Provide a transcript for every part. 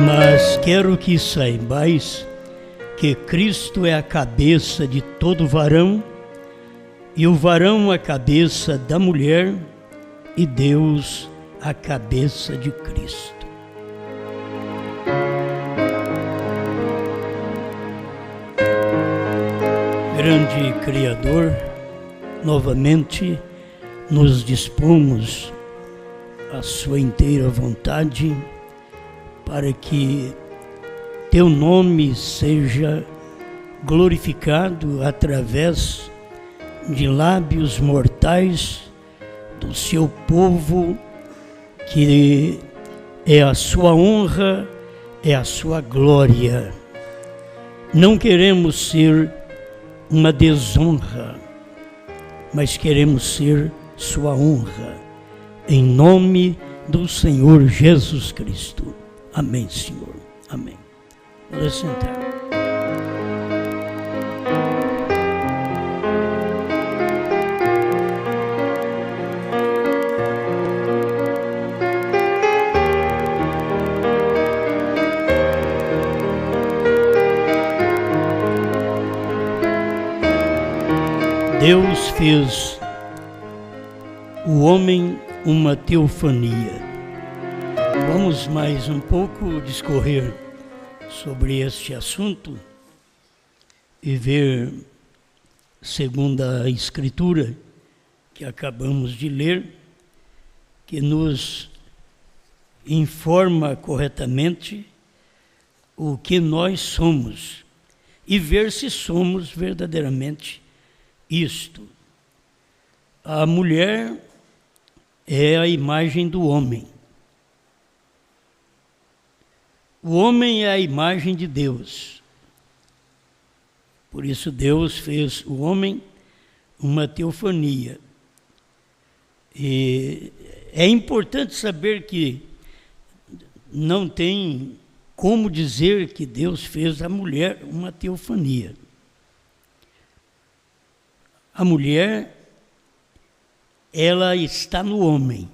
Mas quero que saibais que Cristo é a cabeça de todo varão, e o varão a cabeça da mulher, e Deus a cabeça de Cristo. Grande Criador, novamente nos dispomos à sua inteira vontade para que teu nome seja glorificado através de lábios mortais do seu povo, que é a sua honra, é a sua glória. Não queremos ser uma desonra, mas queremos ser sua honra, em nome do Senhor Jesus Cristo. Amém, Senhor. Amém. Vamos sentar. Deus fez o homem uma teofania. Vamos mais um pouco discorrer sobre este assunto e ver, segundo a Escritura que acabamos de ler, que nos informa corretamente o que nós somos e ver se somos verdadeiramente isto. A mulher é a imagem do homem. O homem é a imagem de Deus. Por isso Deus fez o homem uma teofania. E é importante saber que não tem como dizer que Deus fez a mulher uma teofania. A mulher, ela está no homem,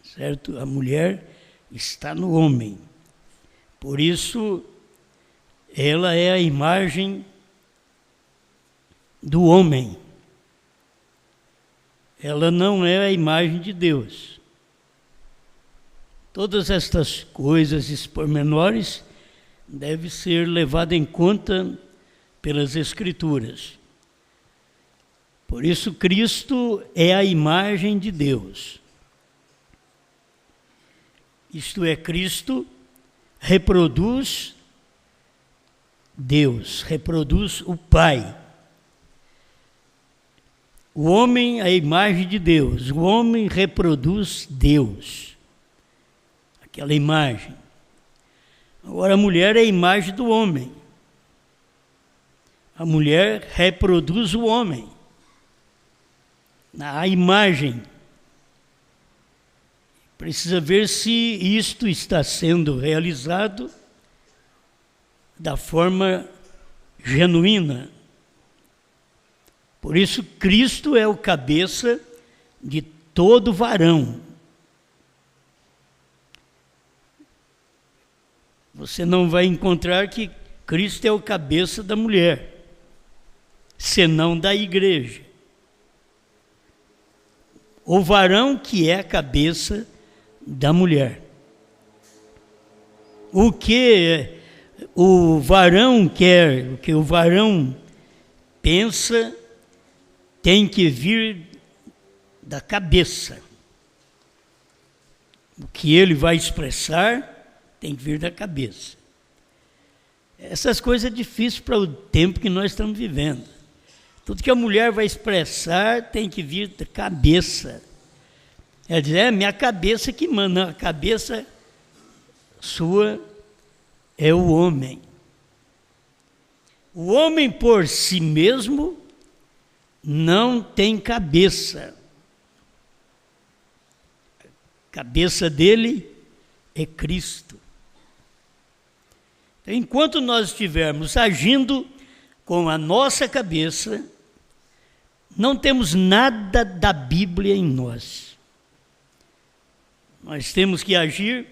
certo? A mulher está no homem. Por isso, ela é a imagem do homem. Ela não é a imagem de Deus. Todas estas coisas, esses pormenores, devem ser levados em conta pelas Escrituras. Por isso, Cristo é a imagem de Deus. Isto é, Cristo reproduz Deus, reproduz o Pai. O homem é a imagem de Deus, o homem reproduz Deus, aquela imagem. Agora, a mulher é a imagem do homem. A mulher reproduz o homem. A imagem. Precisa ver se isto está sendo realizado da forma genuína. Por isso, Cristo é o cabeça de todo varão. Você não vai encontrar que Cristo é o cabeça da mulher, senão da igreja. O varão que é a cabeça da mulher. O que o varão quer, o que o varão pensa, tem que vir da cabeça. O que ele vai expressar tem que vir da cabeça. Essas coisas é difíceis para o tempo que nós estamos vivendo. Tudo que a mulher vai expressar tem que vir da cabeça. Ela diz, é minha cabeça que manda. Não, a cabeça sua é o homem. O homem por si mesmo não tem cabeça. A cabeça dele é Cristo. Então, enquanto nós estivermos agindo com a nossa cabeça, não temos nada da Bíblia em nós. Nós temos que agir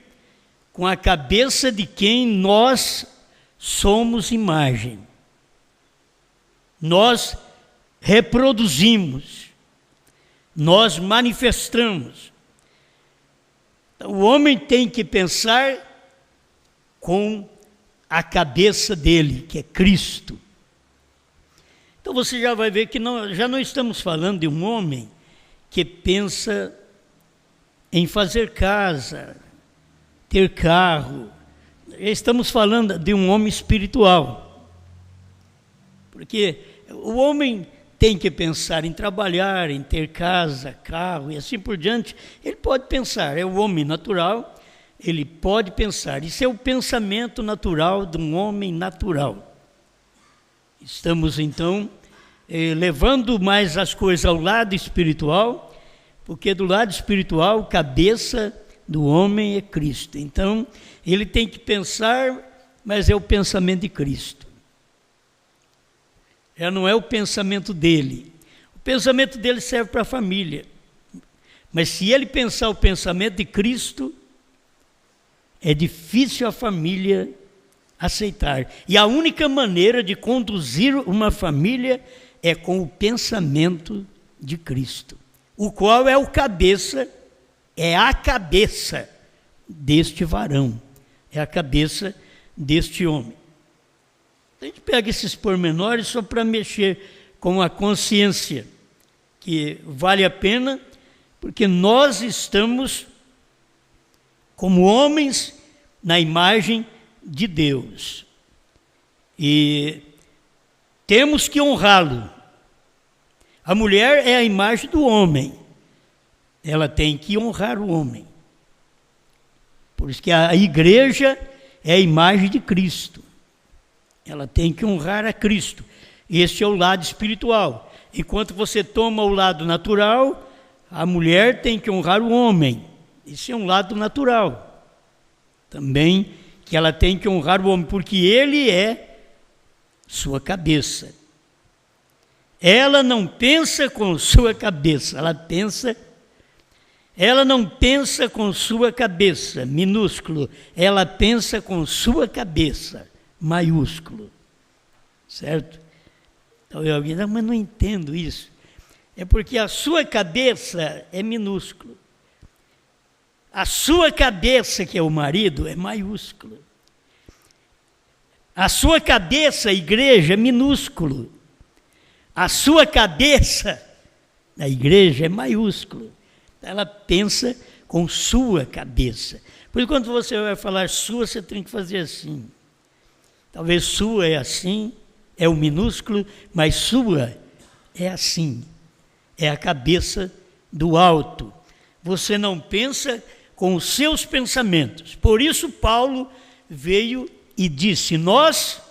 com a cabeça de quem nós somos imagem. Nós reproduzimos, nós manifestamos. Então, o homem tem que pensar com a cabeça dele, que é Cristo. Então você já vai ver que já não estamos falando de um homem que pensa em fazer casa, ter carro. Estamos falando de um homem espiritual. Porque o homem tem que pensar em trabalhar, em ter casa, carro e assim por diante. Ele pode pensar, é o homem natural, ele pode pensar. Isso é o pensamento natural de um homem natural. Estamos, então, levando mais as coisas ao lado espiritual, porque do lado espiritual, cabeça do homem é Cristo. Então, ele tem que pensar, mas é o pensamento de Cristo. Já não é o pensamento dele. O pensamento dele serve para a família. Mas se ele pensar o pensamento de Cristo, é difícil a família aceitar. E a única maneira de conduzir uma família é com o pensamento de Cristo, o qual é o cabeça, é a cabeça deste varão, é a cabeça deste homem. A gente pega esses pormenores só para mexer com a consciência, que vale a pena, porque nós estamos como homens na imagem de Deus. E temos que honrá-lo. A mulher é a imagem do homem. Ela tem que honrar o homem. Por isso que a igreja é a imagem de Cristo. Ela tem que honrar a Cristo. Este é o lado espiritual. Enquanto você toma o lado natural, a mulher tem que honrar o homem. Esse é um lado natural. Também que ela tem que honrar o homem, porque ele é sua cabeça. Ela não pensa com sua cabeça, ela não pensa com sua cabeça, minúsculo, ela pensa com sua cabeça, maiúsculo, certo? Então alguém diz, mas não entendo isso. É porque a sua cabeça é minúsculo. A sua cabeça, que é o marido, é maiúsculo. A sua cabeça, a igreja, é minúsculo. A sua cabeça, a igreja, é maiúsculo. Ela pensa com sua cabeça. Por isso, quando você vai falar sua, você tem que fazer assim. Talvez sua é assim, é o minúsculo, mas sua é assim. É a cabeça do alto. Você não pensa com os seus pensamentos. Por isso, Paulo veio e disse, nós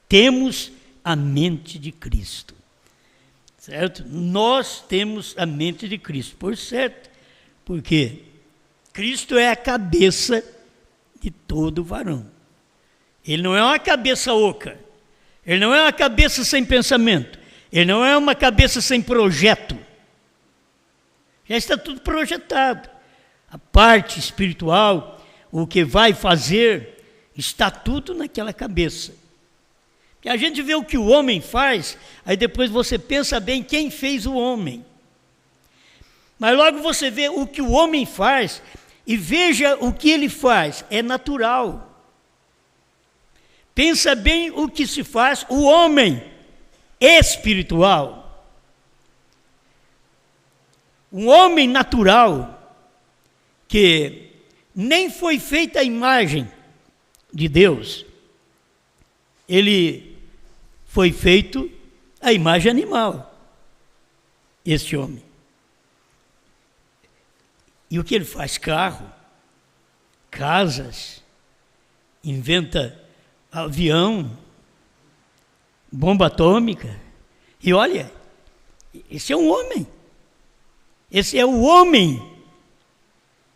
temos a mente de Cristo, certo? Nós temos a mente de Cristo, por certo, porque Cristo é a cabeça de todo varão. Ele não é uma cabeça oca, ele não é uma cabeça sem pensamento, ele não é uma cabeça sem projeto. Já está tudo projetado. A parte espiritual, o que vai fazer, está tudo naquela cabeça. E a gente vê o que o homem faz, aí depois você pensa bem quem fez o homem. Mas logo você vê o que o homem faz e veja o que ele faz, é natural. Pensa bem o que se faz o homem espiritual. Um homem natural que nem foi feita a imagem de Deus, ele foi feito a imagem animal, este homem. E o que ele faz? Carro, casas, inventa avião, bomba atômica. E olha, esse é um homem. Esse é o homem,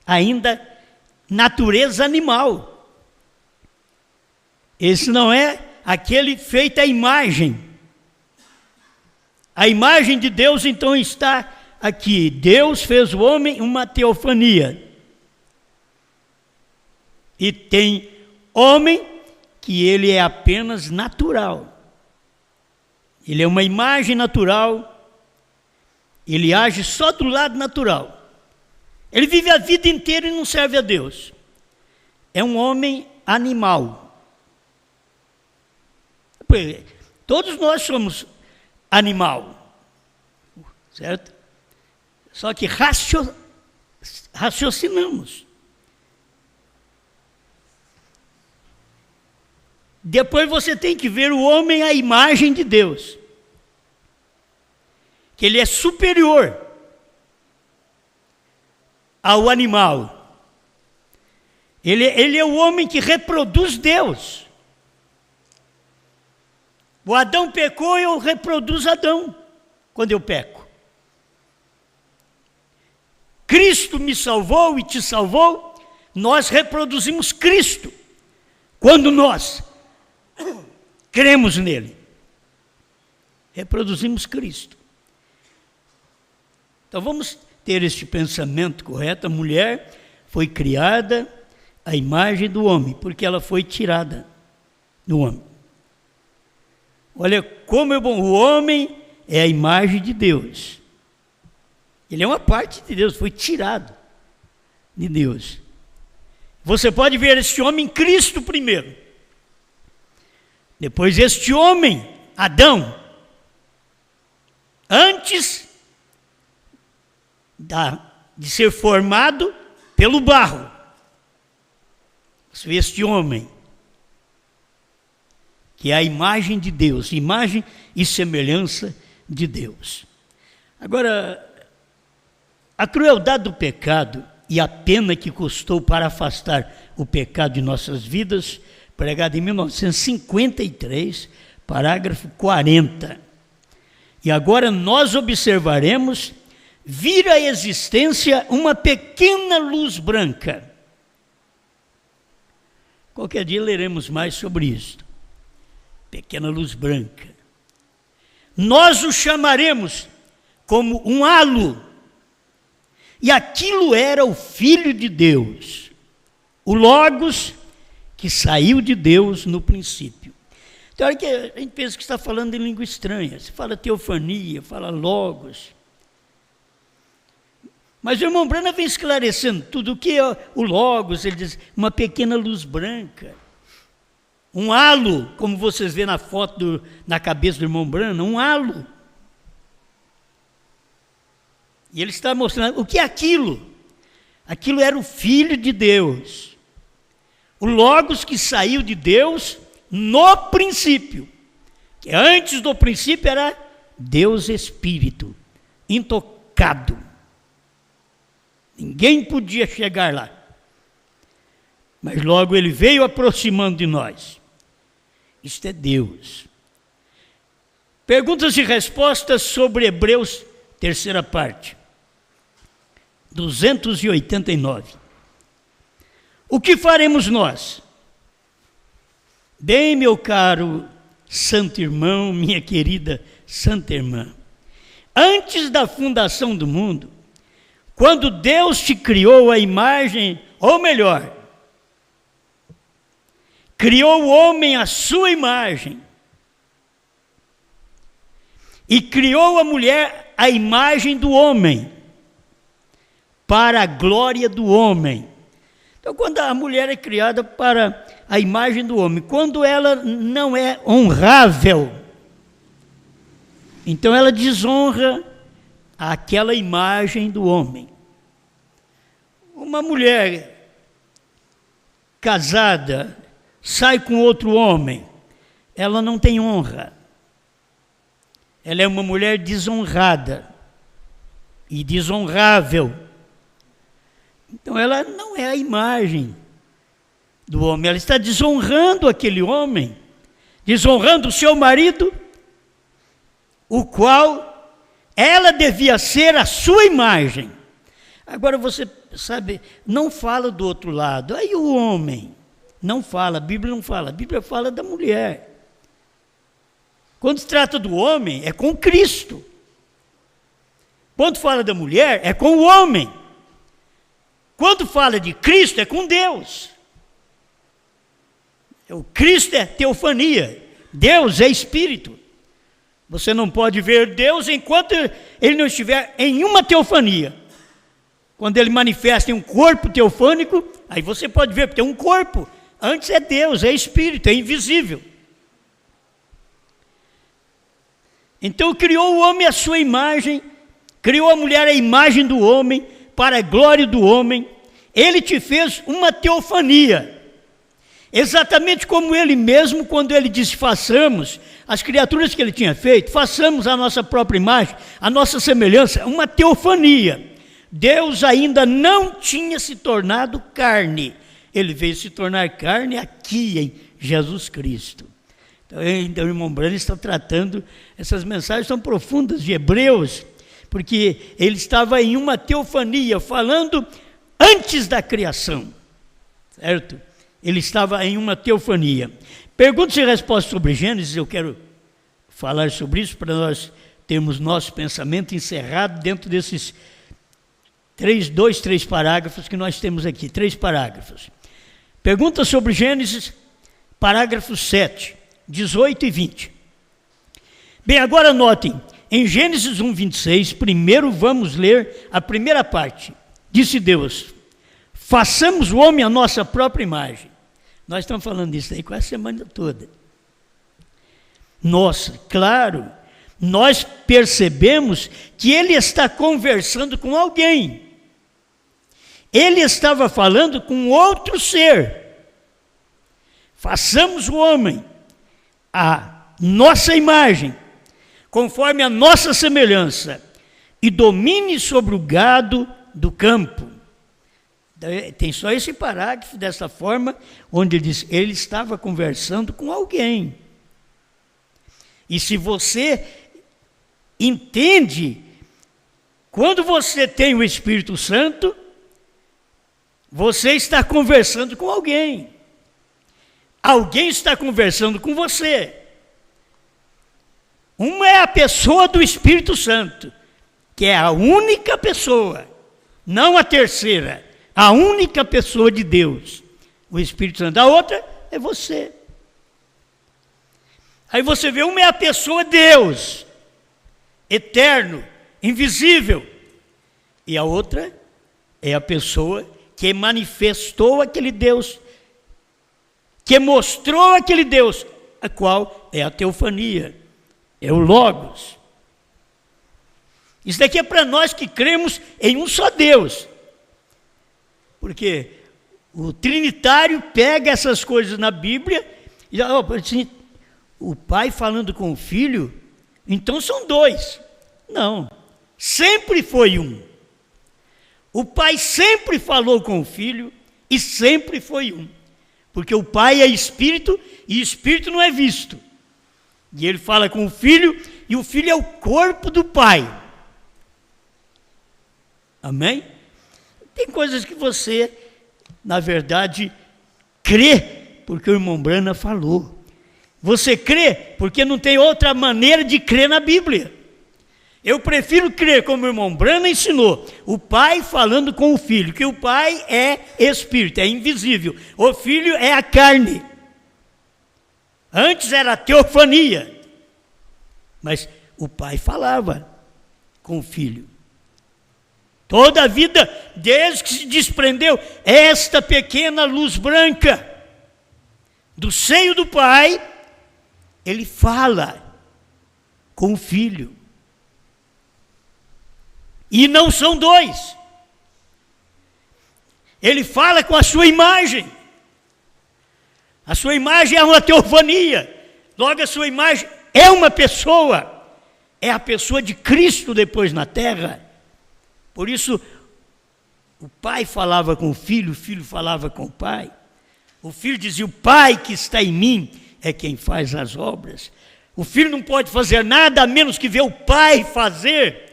ainda natureza animal. Esse não é aquele feito à imagem. A imagem de Deus, então, está aqui. Deus fez o homem uma teofania. E tem homem que ele é apenas natural. Ele é uma imagem natural. Ele age só do lado natural. Ele vive a vida inteira e não serve a Deus. É um homem animal. Todos nós somos animal, certo? Só que raciocinamos. Depois você tem que ver o homem à imagem de Deus, que ele é superior ao animal. Ele é o homem que reproduz Deus. O Adão pecou, eu reproduzo Adão quando eu peco. Cristo me salvou e te salvou, nós reproduzimos Cristo quando nós cremos nele. Reproduzimos Cristo. Então vamos ter este pensamento correto. A mulher foi criada à imagem do homem, porque ela foi tirada do homem. Olha como é bom, o homem é a imagem de Deus. Ele é uma parte de Deus, foi tirado de Deus. Você pode ver este homem em Cristo primeiro. Depois este homem, Adão, antes de ser formado pelo barro. Você vê este homem, que é a imagem de Deus, imagem e semelhança de Deus. Agora, a crueldade do pecado e a pena que custou para afastar o pecado de nossas vidas, pregado em 1953, parágrafo 40. E agora nós observaremos vir à existência uma pequena luz branca. Qualquer dia leremos mais sobre isso. Pequena luz branca. Nós o chamaremos como um halo. E aquilo era o Filho de Deus, o Logos, que saiu de Deus no princípio. Então, olha que a gente pensa que está falando em língua estranha. Você fala teofania, fala Logos. Mas o irmão Branham vem esclarecendo tudo. O que é o Logos? Ele diz, uma pequena luz branca. Um halo, como vocês vêem na foto na cabeça do irmão Branham, um halo. E ele está mostrando, o que é aquilo? Aquilo era o Filho de Deus. O Logos que saiu de Deus no princípio. Que antes do princípio era Deus Espírito, intocado. Ninguém podia chegar lá. Mas logo ele veio aproximando de nós. Isto é Deus. Perguntas e respostas sobre Hebreus, terceira parte. 289. O que faremos nós? Bem, meu caro santo irmão, minha querida santa irmã, antes da fundação do mundo, quando Deus te criou a imagem, ou melhor, criou o homem à sua imagem, e criou a mulher à imagem do homem, para a glória do homem. Então, quando a mulher é criada para a imagem do homem, quando ela não é honrável, então ela desonra aquela imagem do homem. Uma mulher casada sai com outro homem, ela não tem honra. Ela é uma mulher desonrada e desonrável. Então ela não é a imagem do homem, ela está desonrando aquele homem, desonrando o seu marido, o qual ela devia ser a sua imagem. Agora você sabe, não fala do outro lado, aí o homem não fala, a Bíblia não fala, a Bíblia fala da mulher. Quando se trata do homem, é com Cristo. Quando fala da mulher, é com o homem. Quando fala de Cristo, é com Deus. O Cristo é teofania. Deus é espírito. Você não pode ver Deus enquanto ele não estiver em uma teofania. Quando ele manifesta em um corpo teofânico, aí você pode ver, porque é um corpo. Antes é Deus, é espírito, é invisível. Então criou o homem à sua imagem, criou a mulher à imagem do homem, para a glória do homem. Ele te fez uma teofania. Exatamente como ele mesmo, quando ele disse, façamos as criaturas que ele tinha feito, façamos a nossa própria imagem, a nossa semelhança, uma teofania. Deus ainda não tinha se tornado carne. Ele veio se tornar carne aqui em Jesus Cristo. Então o irmão Branham está tratando essas mensagens tão profundas de Hebreus, porque ele estava em uma teofania, falando antes da criação, certo? Ele estava em uma teofania. Perguntas e respostas sobre Gênesis, eu quero falar sobre isso para nós termos nosso pensamento encerrado dentro desses três parágrafos que nós temos aqui, 3 parágrafos. Perguntas sobre Gênesis, parágrafos 7, 18 e 20. Bem, agora notem, em Gênesis 1, 26, primeiro vamos ler a primeira parte. Disse Deus, façamos o homem à nossa própria imagem. Nós estamos falando disso aí quase a semana toda. Nossa, claro, nós percebemos que ele está conversando com alguém. Ele estava falando com outro ser. Façamos o homem à nossa imagem, conforme a nossa semelhança, e domine sobre o gado do campo. Tem só esse parágrafo dessa forma, onde ele diz, ele estava conversando com alguém. E se você entende, quando você tem o Espírito Santo, você está conversando com alguém. Alguém está conversando com você. Uma é a pessoa do Espírito Santo, que é a única pessoa, não a terceira, a única pessoa de Deus, o Espírito Santo. A outra é você. Aí você vê, uma é a pessoa Deus, eterno, invisível, e a outra é a pessoa que manifestou aquele Deus, que mostrou aquele Deus, a qual é a teofania, é o Logos. Isso daqui é para nós que cremos em um só Deus, porque o Trinitário pega essas coisas na Bíblia e assim, o Pai falando com o Filho, então são 2. Não, sempre foi um. O Pai sempre falou com o Filho e sempre foi um. Porque o Pai é Espírito e Espírito não é visto. E ele fala com o Filho e o Filho é o corpo do Pai. Amém? Tem coisas que você, na verdade, crê porque o irmão Branham falou. Você crê porque não tem outra maneira de crer na Bíblia. Eu prefiro crer como o irmão Branham ensinou, o Pai falando com o Filho, que o Pai é Espírito, é invisível, o Filho é a carne. Antes era a teofania, mas o Pai falava com o Filho. Toda a vida, desde que se desprendeu esta pequena luz branca do seio do Pai, ele fala com o Filho. E não são 2. Ele fala com a sua imagem. A sua imagem é uma teofania. Logo, a sua imagem é uma pessoa. É a pessoa de Cristo depois na terra. Por isso, o Pai falava com o Filho falava com o Pai. O Filho dizia, o Pai que está em mim é quem faz as obras. O Filho não pode fazer nada a menos que ver o Pai fazer.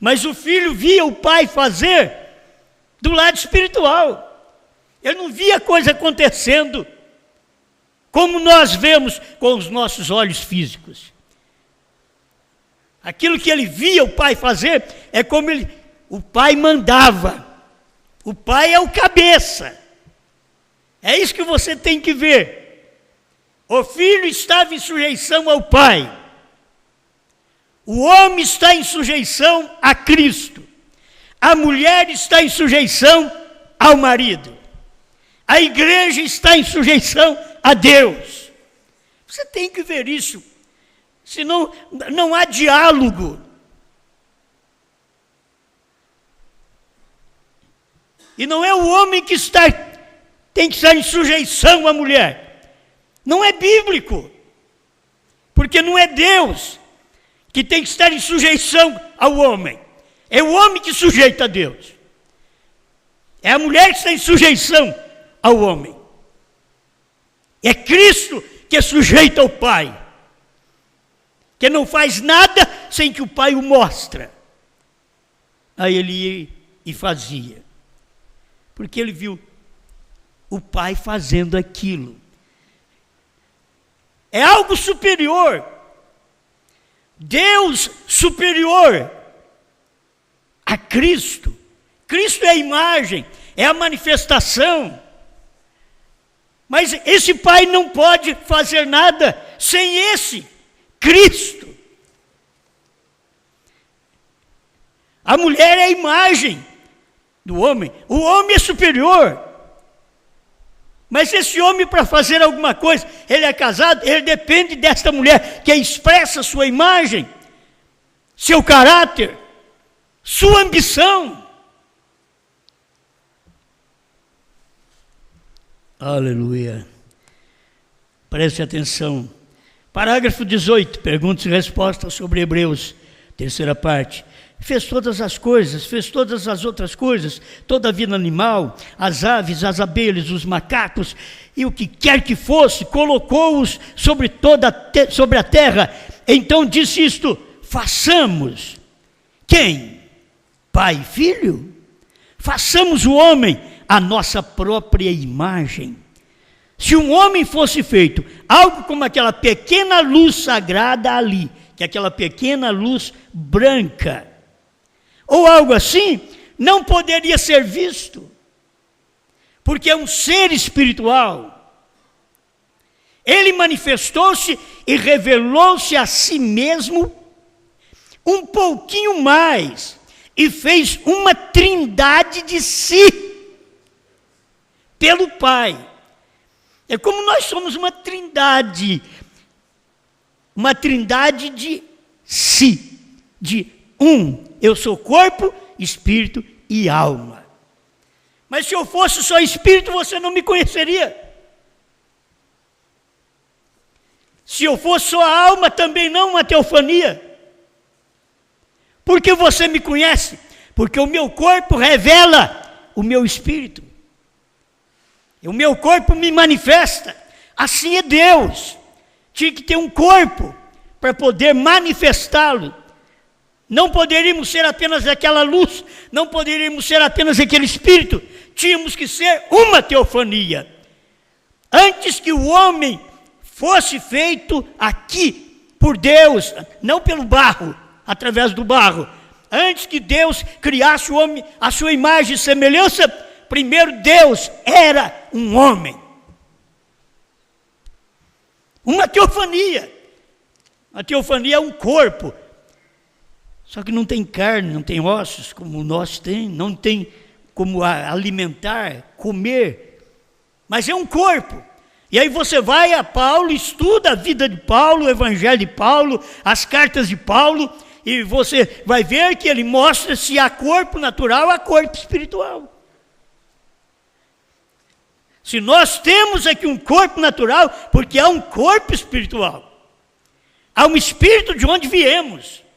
Mas o Filho via o Pai fazer do lado espiritual. Ele não via a coisa acontecendo como nós vemos com os nossos olhos físicos. Aquilo que ele via o Pai fazer é como o Pai mandava. O Pai é o cabeça. É isso que você tem que ver. O filho estava em sujeição ao pai. O homem está em sujeição a Cristo. A mulher está em sujeição ao marido. A igreja está em sujeição a Deus. Você tem que ver isso. Senão não há diálogo. E não é o homem que tem que estar em sujeição à mulher. Não é bíblico. Porque não é Deus que tem que estar em sujeição ao homem. É o homem que sujeita a Deus. É a mulher que está em sujeição ao homem. É Cristo que é sujeito ao Pai. Que não faz nada sem que o Pai o mostre. Aí ele ia e fazia. Porque ele viu o Pai fazendo aquilo. É algo superior. Deus superior a Cristo. Cristo é a imagem, é a manifestação. Mas esse Pai não pode fazer nada sem esse Cristo. A mulher é a imagem do homem. O homem é superior. Mas esse homem, para fazer alguma coisa, ele é casado, ele depende desta mulher que expressa sua imagem, seu caráter, sua ambição. Aleluia. Preste atenção. Parágrafo 18, perguntas e respostas sobre Hebreus, terceira parte. Fez todas as coisas, fez todas as outras coisas, toda a vida animal, as aves, as abelhas, os macacos, e o que quer que fosse, colocou-os sobre a terra. Então disse isto: façamos. Quem? Pai e filho? Façamos o homem a nossa própria imagem. Se um homem fosse feito algo como aquela pequena luz sagrada ali, que é aquela pequena luz branca, ou algo assim, não poderia ser visto, porque é um ser espiritual. Ele manifestou-se e revelou-se a si mesmo um pouquinho mais, e fez uma trindade de si, pelo Pai. É como nós somos uma trindade de si, de um. Eu sou corpo, espírito e alma. Mas se eu fosse só espírito, você não me conheceria. Se eu fosse só alma, também não uma teofania. Por que você me conhece? Porque o meu corpo revela o meu espírito. E o meu corpo me manifesta. Assim é Deus. Tinha que ter um corpo para poder manifestá-lo. Não poderíamos ser apenas aquela luz, não poderíamos ser apenas aquele espírito, tínhamos que ser uma teofania. Antes que o homem fosse feito aqui por Deus, não pelo barro, através do barro, antes que Deus criasse o homem à sua imagem e semelhança, primeiro Deus era um homem. Uma teofania. A teofania é um corpo. Só que não tem carne, não tem ossos, como nós tem, não tem como alimentar, comer, mas é um corpo. E aí você vai a Paulo, estuda a vida de Paulo, o evangelho de Paulo, as cartas de Paulo, e você vai ver que ele mostra se há corpo natural, há corpo espiritual. Se nós temos aqui um corpo natural, porque há um corpo espiritual, há um espírito de onde viemos.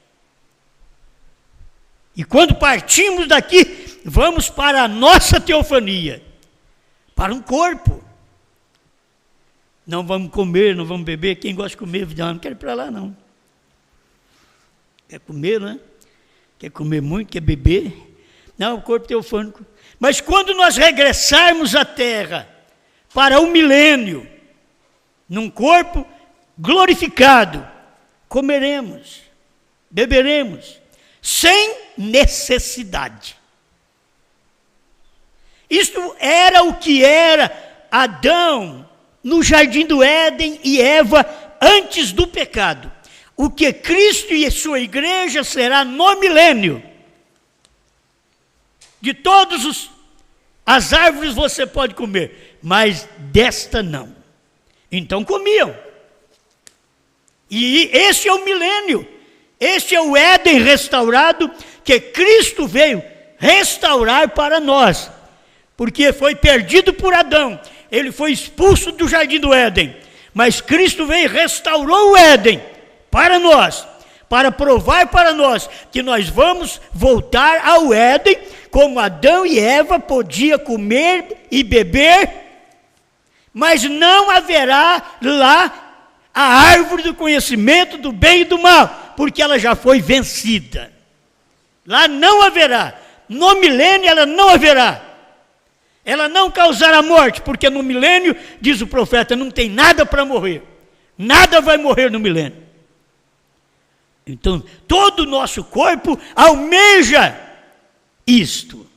E quando partimos daqui, vamos para a nossa teofania, para um corpo. Não vamos comer, não vamos beber. Quem gosta de comer, não quer ir para lá, não. Quer comer, né? Quer comer muito, quer beber. Não, o corpo teofânico. Mas quando nós regressarmos à terra, para o milênio, num corpo glorificado, comeremos, beberemos, sem necessidade. Isto era o que era Adão no jardim do Éden e Eva antes do pecado. O que Cristo e sua igreja será no milênio. De todas as árvores você pode comer, mas desta não. Então comiam. E esse é o milênio. Este é o Éden restaurado que Cristo veio restaurar para nós. Porque foi perdido por Adão. Ele foi expulso do jardim do Éden. Mas Cristo veio e restaurou o Éden para nós. Para provar para nós que nós vamos voltar ao Éden, como Adão e Eva podiam comer e beber, mas não haverá lá a árvore do conhecimento do bem e do mal, porque ela já foi vencida. Lá não haverá, no milênio ela não haverá. Ela não causará morte, porque no milênio, diz o profeta, não tem nada para morrer. Nada vai morrer no milênio. Então, todo o nosso corpo almeja isto.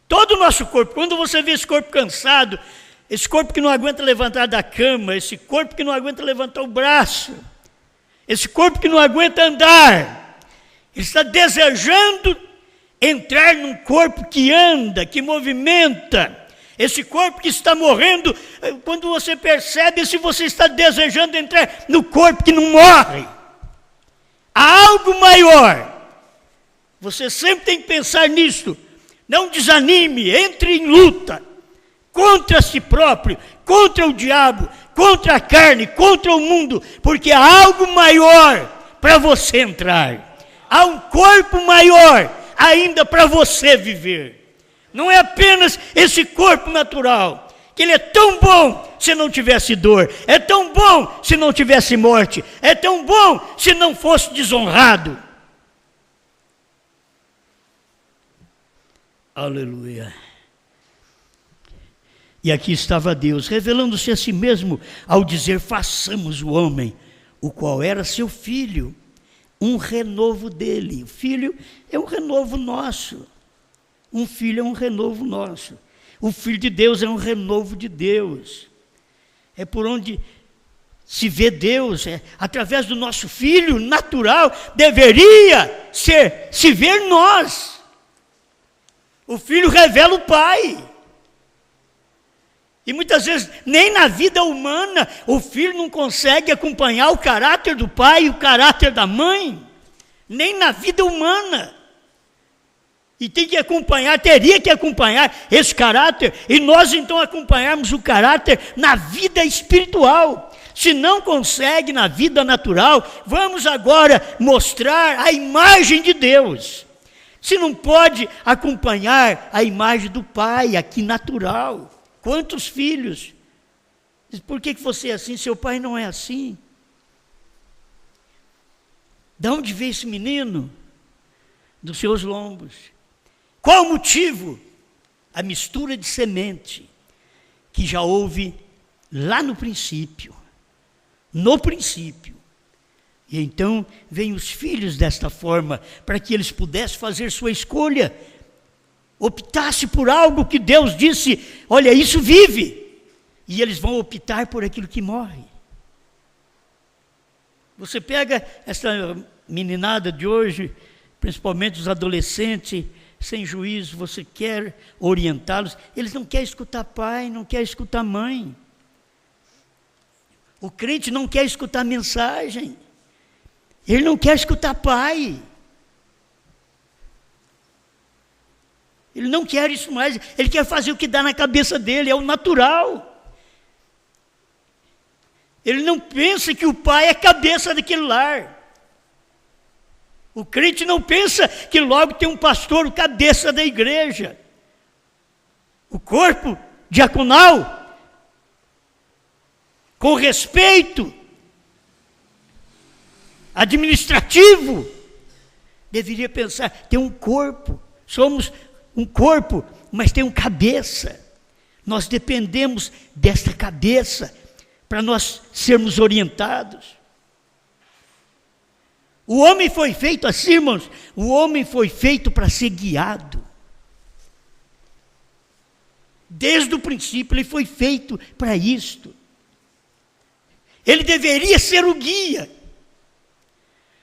Todo o nosso corpo, quando você vê esse corpo cansado, esse corpo que não aguenta levantar da cama, esse corpo que não aguenta levantar o braço, esse corpo que não aguenta andar, ele está desejando entrar num corpo que anda, que movimenta. Esse corpo que está morrendo, quando você percebe, se você está desejando entrar no corpo que não morre. Há algo maior. Você sempre tem que pensar nisso. Não desanime, entre em luta contra si próprio, contra o diabo, contra a carne, contra o mundo, porque há algo maior para você entrar. Há um corpo maior ainda para você viver. Não é apenas esse corpo natural, que ele é tão bom se não tivesse dor, é tão bom se não tivesse morte, é tão bom se não fosse desonrado. Aleluia. E aqui estava Deus, revelando-se a si mesmo, ao dizer, façamos o homem, o qual era seu filho, um renovo dele. O filho é um renovo nosso. Um filho é um renovo nosso. O Filho de Deus é um renovo de Deus. É por onde se vê Deus, através do nosso Filho natural, deveria se ver nós. O Filho revela o Pai. E muitas vezes, nem na vida humana, o filho não consegue acompanhar o caráter do pai e o caráter da mãe. Nem na vida humana. E tem que acompanhar, teria que acompanhar esse caráter, e nós então acompanharmos o caráter na vida espiritual. Se não consegue na vida natural, vamos agora mostrar a imagem de Deus. Se não pode acompanhar a imagem do Pai aqui natural, quantos filhos? Por que você é assim? Seu pai não é assim. De onde veio esse menino? Dos seus lombos. Qual o motivo? A mistura de semente que já houve lá no princípio. No princípio. E então vêm os filhos desta forma, para que eles pudessem fazer sua escolha, optasse por algo que Deus disse, olha, isso vive, e eles vão optar por aquilo que morre. Você pega essa meninada de hoje, principalmente os adolescentes, sem juízo, você quer orientá-los, eles não querem escutar pai, não querem escutar mãe. O crente não quer escutar mensagem, ele não quer escutar pai. Ele não quer isso mais, ele quer fazer o que dá na cabeça dele, é o natural. Ele não pensa que o pai é cabeça daquele lar. O crente não pensa que logo tem um pastor, o cabeça da igreja. O corpo diaconal, com respeito, administrativo, deveria pensar, tem um corpo, somos um corpo, mas tem um cabeça. Nós dependemos desta cabeça para nós sermos orientados. O homem foi feito assim, irmãos, o homem foi feito para ser guiado. Desde o princípio ele foi feito para isto. Ele deveria ser o guia.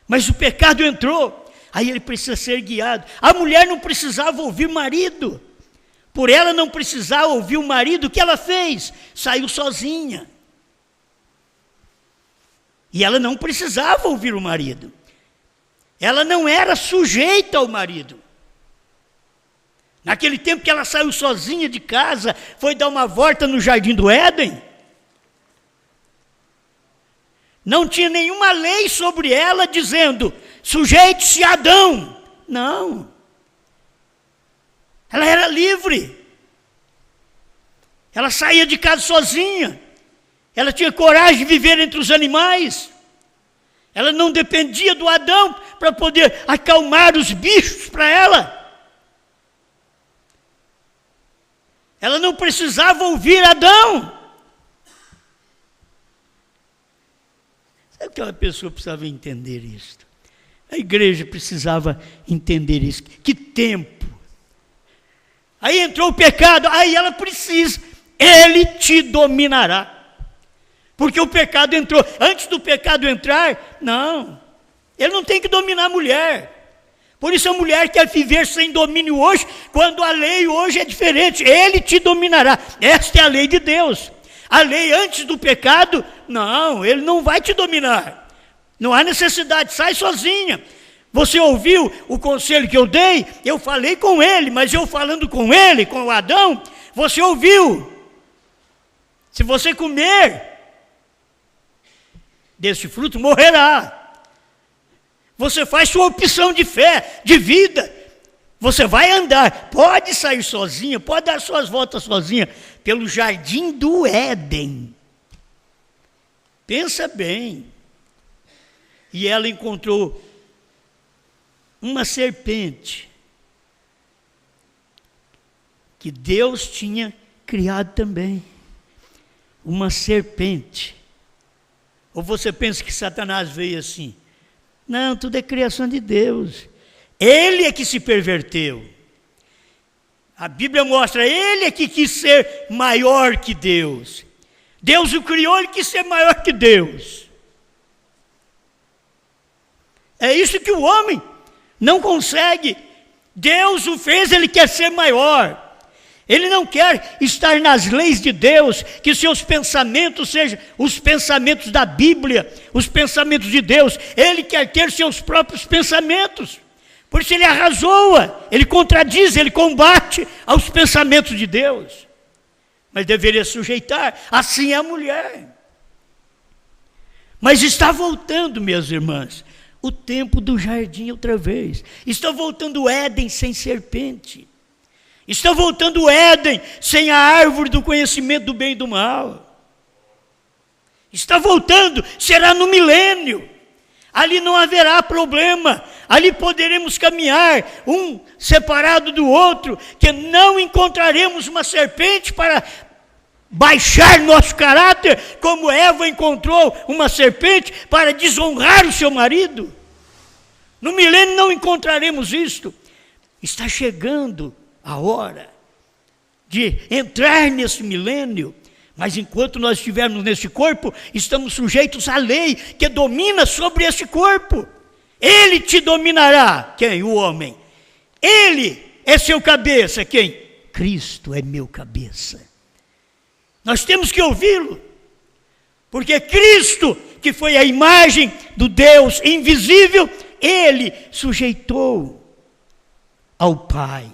Mas o pecado entrou, aí ele precisa ser guiado. A mulher não precisava ouvir o marido. Por ela não precisar ouvir o marido, o que ela fez? Saiu sozinha. E ela não precisava ouvir o marido. Ela não era sujeita ao marido. Naquele tempo que ela saiu sozinha de casa, foi dar uma volta no jardim do Éden, não tinha nenhuma lei sobre ela dizendo, sujeite-se a Adão. Não. Ela era livre. Ela saía de casa sozinha. Ela tinha coragem de viver entre os animais. Ela não dependia do Adão para poder acalmar os bichos para ela. Ela não precisava ouvir Adão. Sabe que aquela pessoa precisava entender isso? A igreja precisava entender isso. Que tempo. Aí entrou o pecado, aí ela precisa. Ele te dominará. Porque o pecado entrou. Antes do pecado entrar, não. Ele não tem que dominar a mulher. Por isso a mulher quer viver sem domínio hoje, quando a lei hoje é diferente. Ele te dominará. Esta é a lei de Deus. A lei antes do pecado, não, ele não vai te dominar. Não há necessidade, sai sozinha. Você ouviu o conselho que eu dei? Eu falei com ele, mas eu falando com ele, com o Adão, você ouviu. Se você comer desse fruto, morrerá. Você faz sua opção de fé, de vida. Você vai andar, pode sair sozinha, pode dar suas voltas sozinha, pelo jardim do Éden. Pensa bem. E ela encontrou uma serpente que Deus tinha criado também. Uma serpente. Ou você pensa que Satanás veio assim? Não, tudo é criação de Deus. Ele é que se perverteu. A Bíblia mostra, ele é que quis ser maior que Deus. Deus o criou, ele quis ser maior que Deus. É isso que o homem não consegue. Deus o fez, ele quer ser maior. Ele não quer estar nas leis de Deus, que seus pensamentos sejam os pensamentos da Bíblia, os pensamentos de Deus. Ele quer ter seus próprios pensamentos. Por isso ele arrazoa, ele contradiz, ele combate aos pensamentos de Deus. Mas deveria sujeitar, assim é a mulher. Mas está voltando, minhas irmãs, o tempo do jardim outra vez. Está voltando o Éden sem serpente. Está voltando o Éden sem a árvore do conhecimento do bem e do mal. Está voltando, será no milênio. Ali não haverá problema. Ali poderemos caminhar, um separado do outro, que não encontraremos uma serpente para baixar nosso caráter, como Eva encontrou uma serpente para desonrar o seu marido. No milênio não encontraremos isto. Está chegando a hora de entrar nesse milênio, mas enquanto nós estivermos nesse corpo, estamos sujeitos à lei que domina sobre esse corpo. Ele te dominará. Quem? O homem. Ele é seu cabeça. Quem? Cristo é meu cabeça. Nós temos que ouvi-lo, porque Cristo, que foi a imagem do Deus invisível, ele sujeitou ao Pai.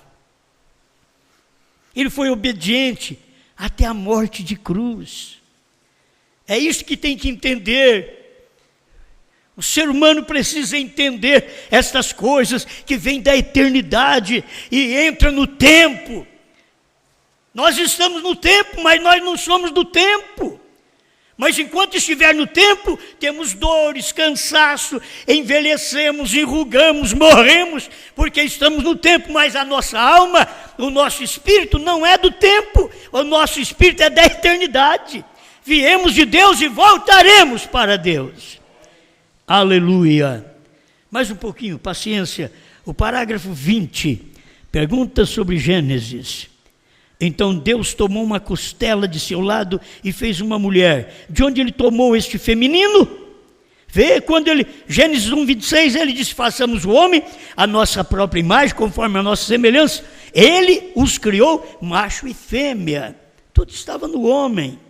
Ele foi obediente até a morte de cruz. É isso que tem que entender. O ser humano precisa entender estas coisas que vêm da eternidade e entra no tempo. Nós estamos no tempo, mas nós não somos do tempo. Mas enquanto estiver no tempo, temos dores, cansaço, envelhecemos, enrugamos, morremos, porque estamos no tempo, mas a nossa alma, o nosso espírito não é do tempo, o nosso espírito é da eternidade. Viemos de Deus e voltaremos para Deus. Aleluia. Mais um pouquinho, paciência. O parágrafo 20, pergunta sobre Gênesis. Então Deus tomou uma costela de seu lado e fez uma mulher. De onde ele tomou este feminino? Vê, quando ele, Gênesis 1, 26, ele diz: façamos o homem a nossa própria imagem, conforme a nossa semelhança. Ele os criou, macho e fêmea. Tudo estava no homem.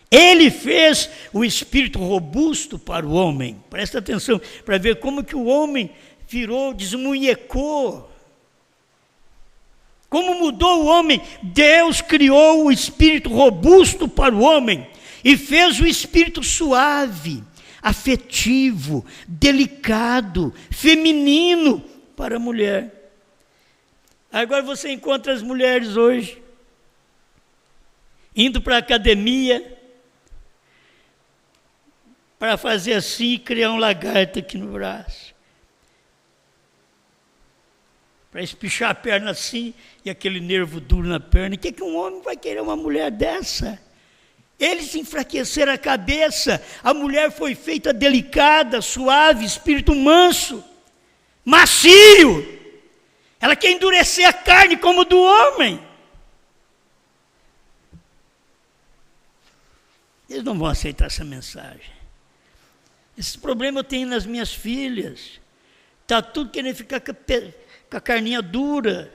Ele fez o espírito robusto para o homem. Presta atenção, para ver como que o homem virou, desmunhecou. Como mudou o homem. Deus criou o espírito robusto para o homem e fez o espírito suave, afetivo, delicado, feminino para a mulher. Agora você encontra as mulheres hoje indo para a academia para fazer assim e criar um lagarto aqui no braço. Para espichar a perna assim e aquele nervo duro na perna. O que um homem vai querer uma mulher dessa? Eles enfraqueceram a cabeça. A mulher foi feita delicada, suave, espírito manso, macio. Ela quer endurecer a carne como do homem. Eles não vão aceitar essa mensagem. Esse problema eu tenho nas minhas filhas. Está tudo querendo ficar com a carninha dura.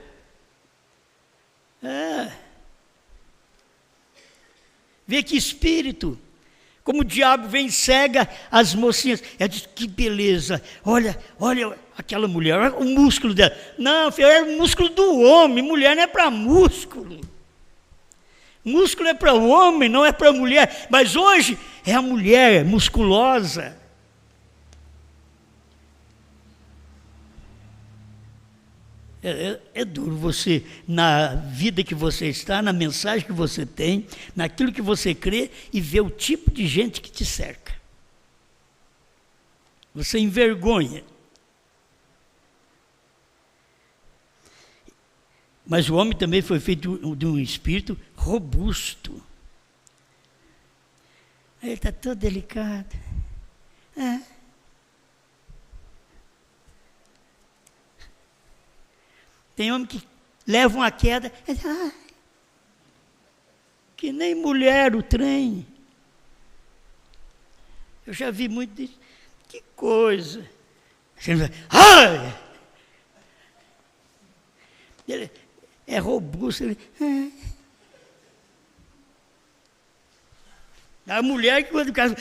Vê que espírito. Como o diabo vem e cega as mocinhas. Ela diz: que beleza. Olha aquela mulher, olha o músculo dela. Não, filho, é o músculo do homem. Mulher não é para músculo. Músculo é para o homem, não é para a mulher. Mas hoje é a mulher musculosa. É duro você, na vida que você está, na mensagem que você tem, naquilo que você crê, e ver o tipo de gente que te cerca. Você envergonha. Mas o homem também foi feito de um espírito robusto. Ele está todo delicado. Tem homem que leva uma queda, que nem mulher o trem. Eu já vi muito disso. Que coisa. Ele é robusto. A mulher que quando o cara...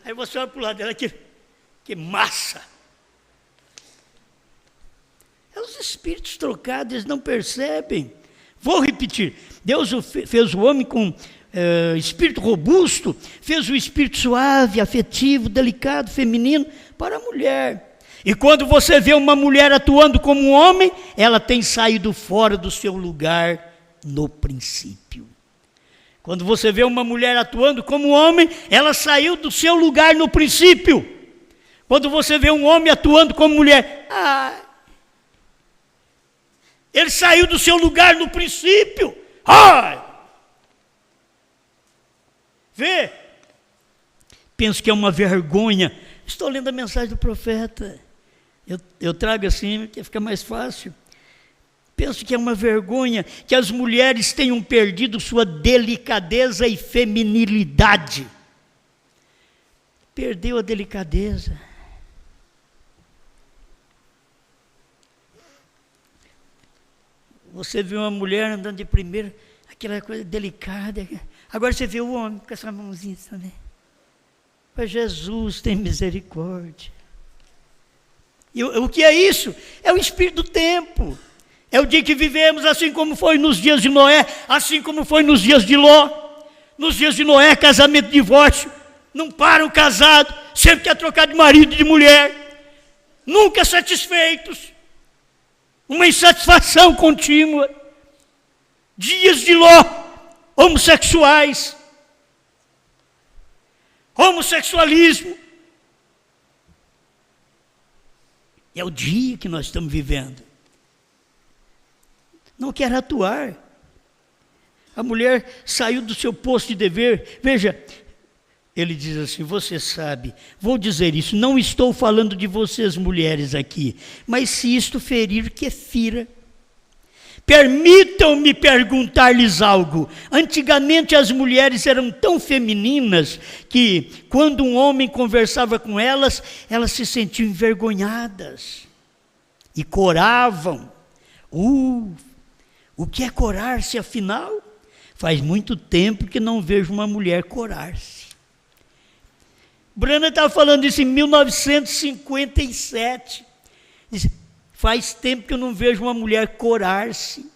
Aí você olha para o lado dela, que massa. Os espíritos trocados, eles não percebem. Vou repetir. Deus fez o homem com espírito robusto, fez o espírito suave, afetivo, delicado, feminino para a mulher. E quando você vê uma mulher atuando como um homem, ela tem saído fora do seu lugar no princípio. Quando você vê uma mulher atuando como um homem, ela saiu do seu lugar no princípio. Quando você vê um homem atuando como mulher, ele saiu do seu lugar no princípio. Vê? Penso que é uma vergonha. Estou lendo a mensagem do profeta. Eu trago assim, que fica mais fácil. Penso que é uma vergonha que as mulheres tenham perdido sua delicadeza e feminilidade. Perdeu a delicadeza. Você vê uma mulher andando de primeira, aquela coisa delicada. Agora você vê o homem com essa mãozinha também. Mas Jesus tem misericórdia. E o que é isso? É o espírito do tempo. É o dia que vivemos, assim como foi nos dias de Noé, assim como foi nos dias de Ló. Nos dias de Noé, casamento e divórcio. Não param casados, sempre quer trocar de marido e de mulher. Nunca satisfeitos. Uma insatisfação contínua. Dias de Ló, homossexuais. Homossexualismo. É o dia que nós estamos vivendo. Não quer atuar. A mulher saiu do seu posto de dever. Veja, ele diz assim: você sabe, vou dizer isso, não estou falando de vocês mulheres aqui, mas se isto ferir, que fira. Permitam-me perguntar-lhes algo. Antigamente as mulheres eram tão femininas que, quando um homem conversava com elas, elas se sentiam envergonhadas e coravam. O que é corar-se, afinal? Faz muito tempo que não vejo uma mulher corar-se. Brana estava falando isso em 1957. Diz, faz tempo que eu não vejo uma mulher corar-se.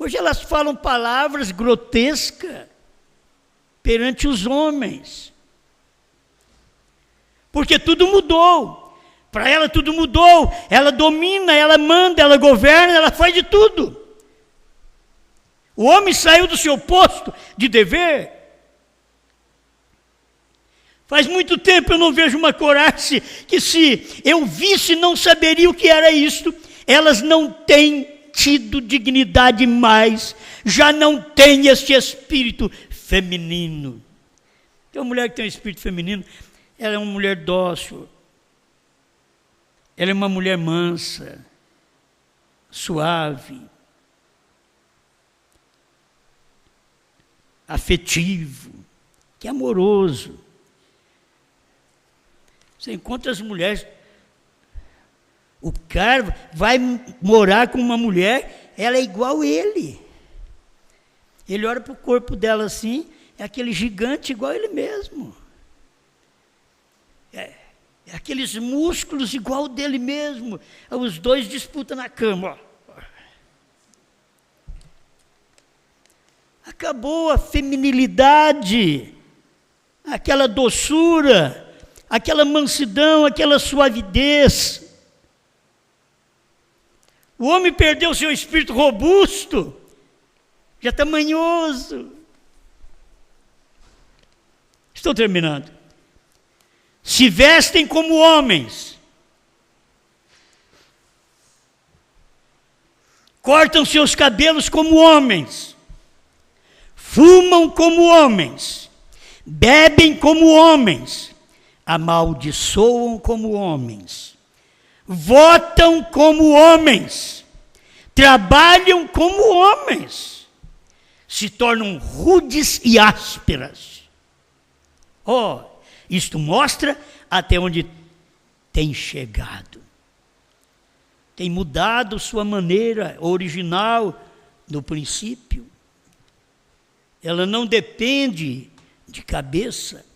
Hoje elas falam palavras grotescas perante os homens. Porque tudo mudou. Para ela tudo mudou. Ela domina, ela manda, ela governa, ela faz de tudo. O homem saiu do seu posto de dever. Faz muito tempo eu não vejo uma corar-se que, se eu visse, não saberia o que era isto. Elas não têm tido dignidade mais, já não têm este espírito feminino. Porque uma mulher que tem um espírito feminino, ela é uma mulher dócil, ela é uma mulher mansa, suave, afetivo, que é amoroso. Você encontra as mulheres, o cara vai morar com uma mulher, ela é igual a ele. Ele olha para o corpo dela assim, é aquele gigante igual a ele mesmo. É aqueles músculos igual dele mesmo. Os dois disputam na cama. Ó. Acabou a feminilidade, aquela doçura, aquela mansidão, aquela suavidez. O homem perdeu seu espírito robusto, já está manhoso. Estou terminando. Se vestem como homens, cortam seus cabelos como homens, fumam como homens, bebem como homens, amaldiçoam como homens, votam como homens, trabalham como homens, se tornam rudes e ásperas. Isto mostra até onde tem chegado. Tem mudado sua maneira original do princípio. Ela não depende de cabeça,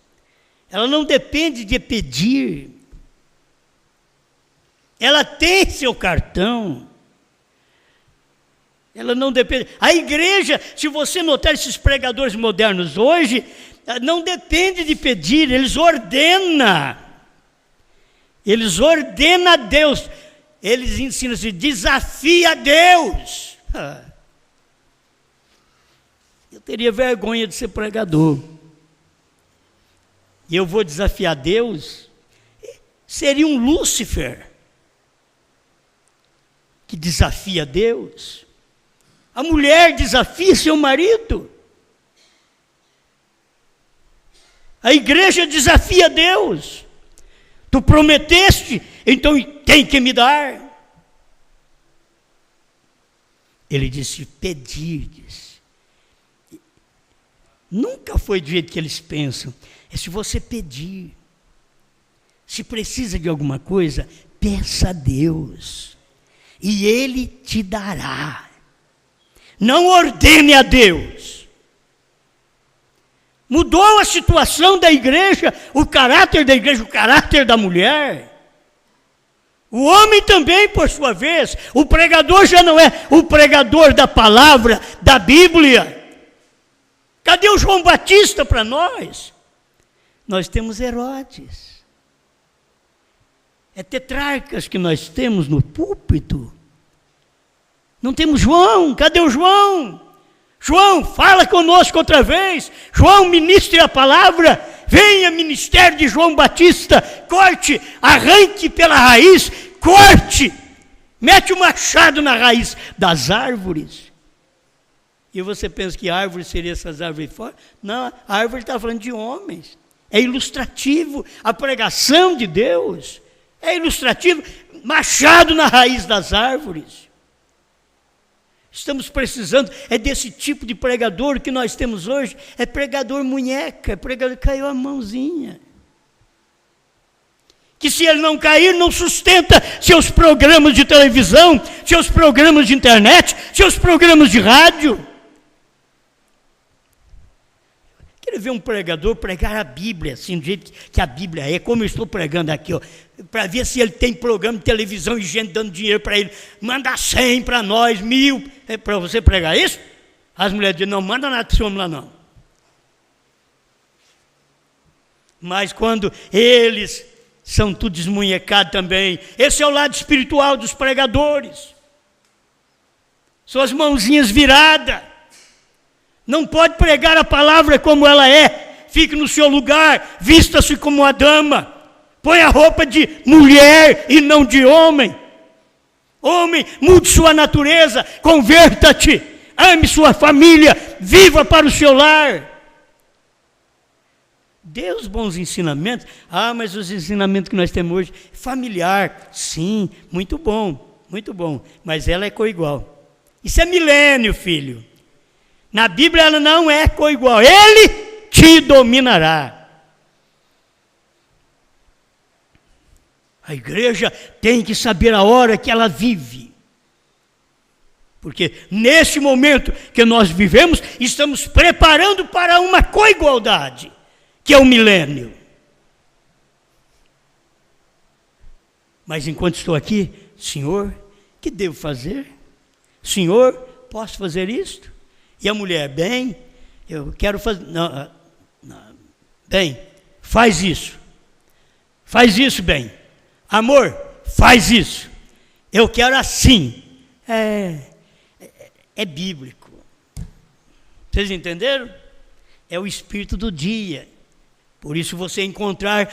ela não depende de pedir. Ela tem seu cartão. Ela não depende. A igreja, se você notar esses pregadores modernos hoje, não depende de pedir, eles ordenam. Eles ordenam a Deus. Eles ensinam-se, desafia a Deus. Eu teria vergonha de ser pregador. E eu vou desafiar Deus? Seria um Lúcifer que desafia Deus. A mulher desafia seu marido. A igreja desafia Deus. Tu prometeste, então tem que me dar. Ele disse, pedirdes. Nunca foi do jeito que eles pensam. É se você pedir. Se precisa de alguma coisa, peça a Deus. E Ele te dará. Não ordene a Deus. Mudou a situação da igreja, o caráter da igreja, o caráter da mulher. O homem também, por sua vez, o pregador já não é o pregador da palavra, da Bíblia. Cadê o João Batista para nós? Nós temos Herodes. É tetrarcas que nós temos no púlpito. Não temos João. Cadê o João? João, fala conosco outra vez. João, ministre a palavra. Venha, ministério de João Batista. Corte, arranque pela raiz. Corte. Mete o machado na raiz das árvores. E você pensa que árvore seria essas árvores fora? Não, a árvore está falando de homens. É ilustrativo. A pregação de Deus é ilustrativo. Machado na raiz das árvores. Estamos precisando desse tipo de pregador que nós temos hoje. É pregador munheca, é pregador que caiu a mãozinha. Que se ele não cair, não sustenta seus programas de televisão, seus programas de internet, seus programas de rádio. Quero ver um pregador pregar a Bíblia, assim, do jeito que a Bíblia é, como eu estou pregando aqui, para ver se ele tem programa de televisão e gente dando dinheiro para ele. Manda 100 para nós, 1000. É para você pregar isso? As mulheres dizem, não manda nada para esse homem lá não. Mas quando eles são tudo desmunhecados também, esse é o lado espiritual dos pregadores. Suas mãozinhas viradas. Não pode pregar a palavra como ela é. Fique no seu lugar, vista-se como uma dama. Põe a roupa de mulher e não de homem. Homem, mude sua natureza, converta-te, ame sua família, viva para o seu lar. Dê os bons ensinamentos. Mas os ensinamentos que nós temos hoje, familiar, sim, muito bom, mas ela é coigual. Isso é milênio, filho. Na Bíblia ela não é coigual, ele te dominará. A igreja tem que saber a hora que ela vive. Porque nesse momento que nós vivemos, estamos preparando para uma coigualdade, que é o milênio. Mas enquanto estou aqui, Senhor, que devo fazer? Senhor, posso fazer isto? E a mulher, bem, eu quero fazer, não, bem, faz isso, bem, amor, faz isso, eu quero assim, é bíblico, vocês entenderam? É o espírito do dia. Por isso você encontrar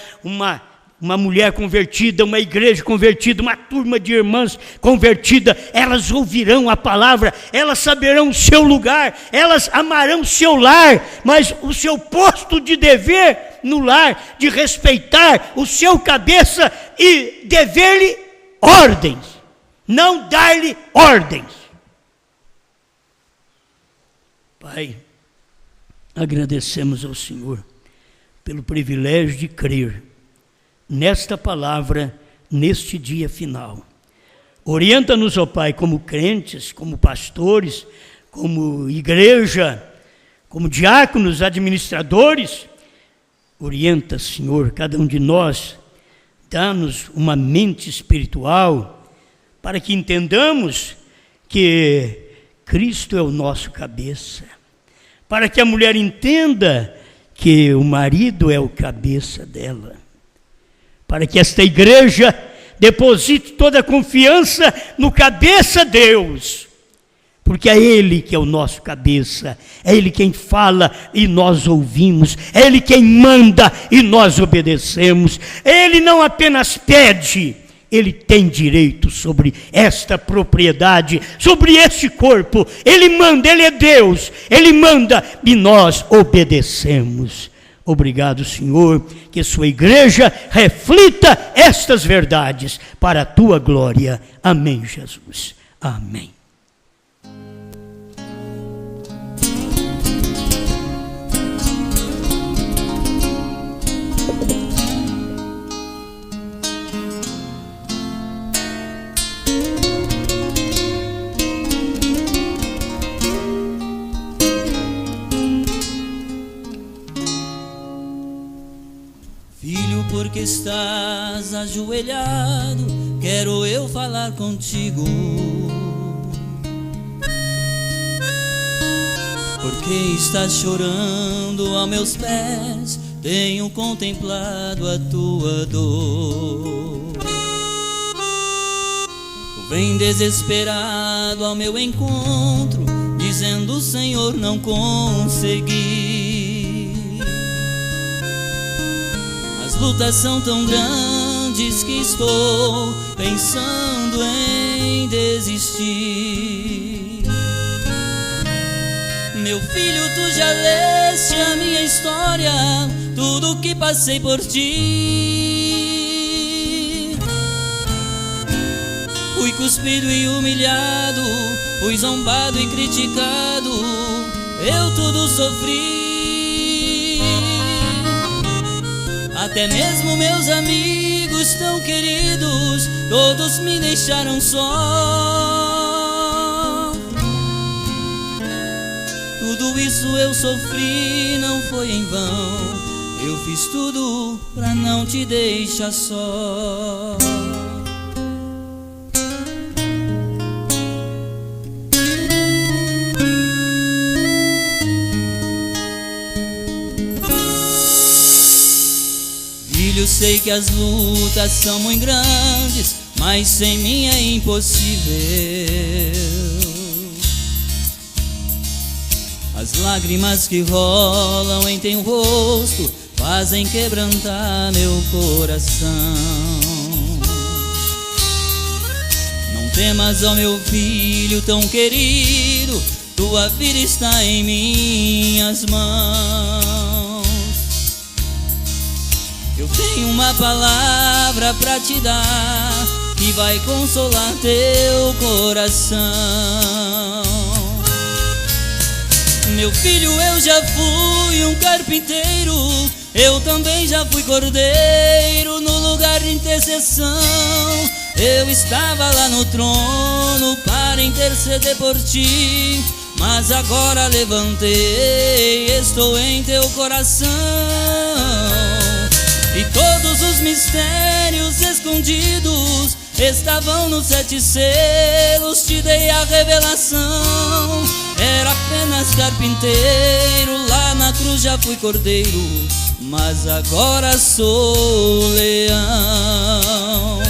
uma mulher convertida, uma igreja convertida, uma turma de irmãs convertida, elas ouvirão a palavra, elas saberão o seu lugar, elas amarão o seu lar, mas o seu posto de dever no lar, de respeitar o seu cabeça e dever-lhe ordens, não dar-lhe ordens. Pai, agradecemos ao Senhor pelo privilégio de crer nesta palavra, neste dia final. Orienta-nos, ó Pai, como crentes, como pastores, como igreja, como diáconos, administradores. Orienta, Senhor, cada um de nós, dá-nos uma mente espiritual, para que entendamos que Cristo é o nosso cabeça, para que a mulher entenda que o marido é o cabeça dela, para que esta igreja deposite toda a confiança no cabeça Deus, porque é Ele que é o nosso cabeça, é Ele quem fala e nós ouvimos, é Ele quem manda e nós obedecemos. Ele não apenas pede, Ele tem direito sobre esta propriedade, sobre este corpo. Ele manda, Ele é Deus, Ele manda e nós obedecemos. Obrigado, Senhor, que sua igreja reflita estas verdades para a tua glória. Amém, Jesus. Amém. Porque estás ajoelhado, quero eu falar contigo. Porque estás chorando aos meus pés, tenho contemplado a tua dor. Tu vem desesperado ao meu encontro, dizendo: Senhor, não consegui. Lutas são tão grandes que estou pensando em desistir. Meu filho, tu já leste a minha história, tudo que passei por ti. Fui cuspido e humilhado, fui zombado e criticado, eu tudo sofri. Até mesmo meus amigos tão queridos, todos me deixaram só. Tudo isso eu sofri, não foi em vão. Eu fiz tudo pra não te deixar só. Filho, sei que as lutas são muito grandes, mas sem mim é impossível. As lágrimas que rolam em teu rosto fazem quebrantar meu coração. Não temas, ó meu filho tão querido, tua vida está em minhas mãos. Eu tenho uma palavra pra te dar, que vai consolar teu coração. Meu filho, eu já fui um carpinteiro, eu também já fui cordeiro no lugar de intercessão. Eu estava lá no trono para interceder por ti, mas agora levantei, estou em teu coração. E todos os mistérios escondidos estavam nos 7 selos, te dei a revelação. Era apenas carpinteiro, lá na cruz já fui cordeiro, mas agora sou leão.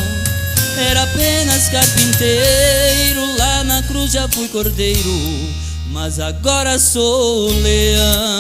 Era apenas carpinteiro, lá na cruz já fui cordeiro, mas agora sou leão.